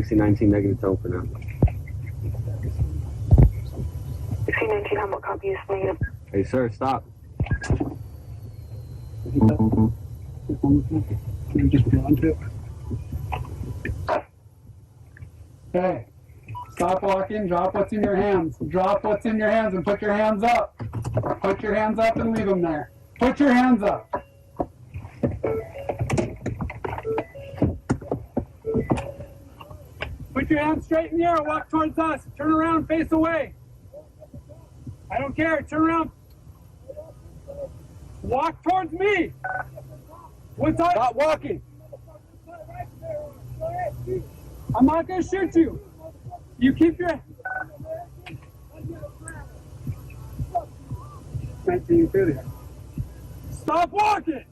DC-19 negative tone for now. DC-19, how much copy is negative? Hey, sir, stop. Hey, stop walking, drop what's in your hands. Drop what's in your hands and put your hands up. Put your hands up and leave them there. Put your hands up. Put your hands straight in the air, walk towards us. Turn around, face away. I don't care, turn around. Walk towards me. What's up? Stop walking. I'm not going to shoot you. You keep your... 1930. Stop walking!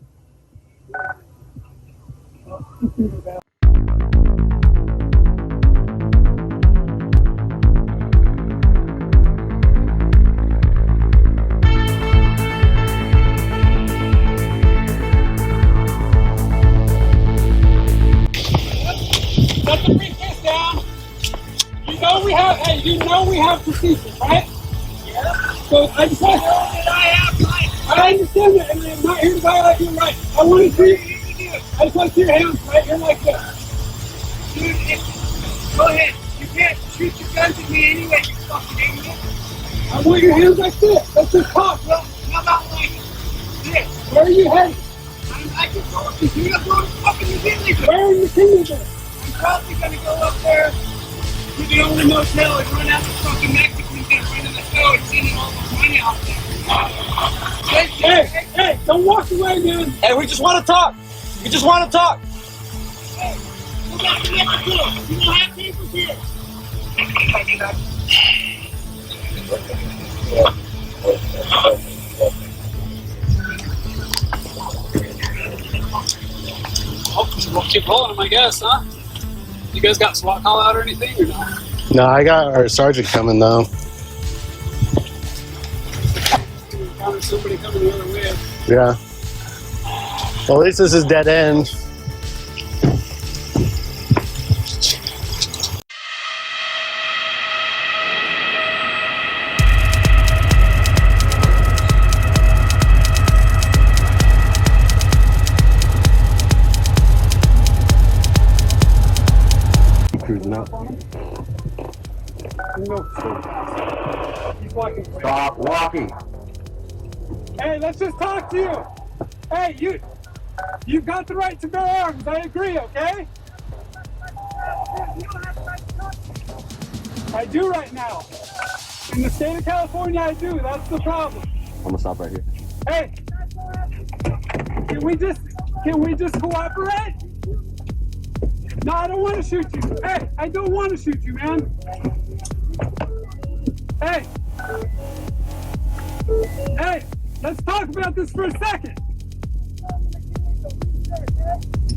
Let the briefcase down. You know we have procedures, right? Yeah. So I just want I understand that, and I'm not here to violate your rights. I want to see I just want to see your hands right here like this. Dude, go ahead. You can't shoot your guns at me anyway, you fucking idiot. I want your hands like this. Let's just talk. Well, how about like this? Where are you headed? I can go up to you. I'm going to fucking New Zealand. Where are you thinking? I'm probably going to go up there to the only motel and run out the fucking Mexicans that run in the show and send all the money out there. Hey, don't walk away, man. Hey, we just want to talk. We just want to talk. Hey, go back to Mexico. You don't have papers here. We'll keep rolling them, I guess, huh? You guys got SWAT call out or anything, or not? No, I got our sergeant coming though. Somebody coming the other way. Yeah. Well, at least this is dead end. Cruising up. He's walking. Stop walking. Hey, let's just talk to you. Hey, you've got the right to bear arms. I agree, okay? I do right now. In the state of California, I do. That's the problem. I'm gonna stop right here. Hey, can we just cooperate? No, I don't want to shoot you. Hey, I don't want to shoot you, man. Hey. Hey, let's talk about this for a second.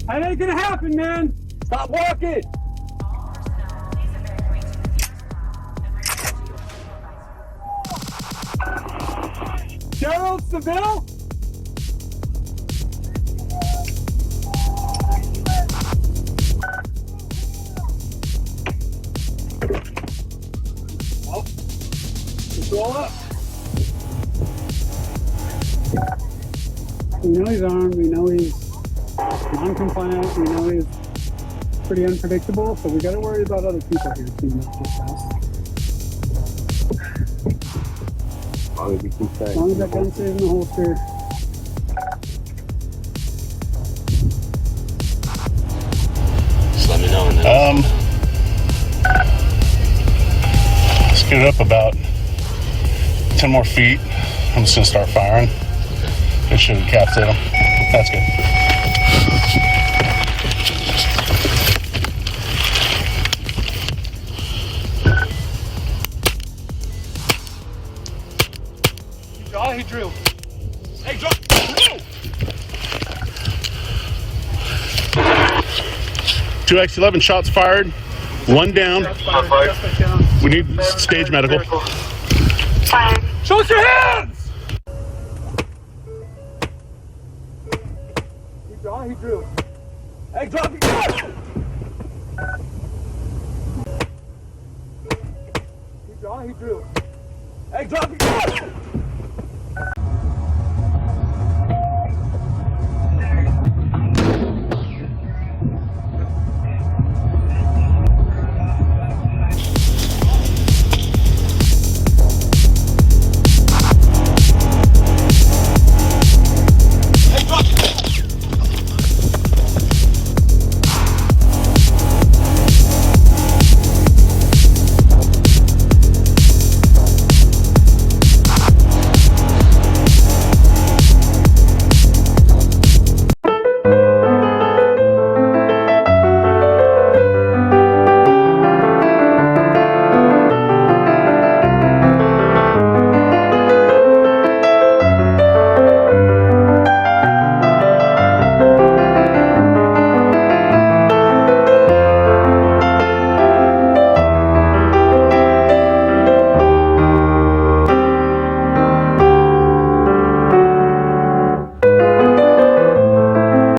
That ain't gonna happen, man. Stop walking. Gerald Seville? Well, let's roll up. We know he's armed, we know he's non-compliant, we know he's pretty unpredictable, so we gotta worry about other people here too, not just us. As long as we keep that. As long as that gun stays in the holster. Just let me know. And then Scoot up about 10 more feet. I'm just gonna start firing. It should incapacitate him. That's good. He drew. hey, drop. 2x11 shots fired. One down. We need stage medical. Show us your hands! He drew. Hey, drop your gun! John. He drew. Hey, drop your gun!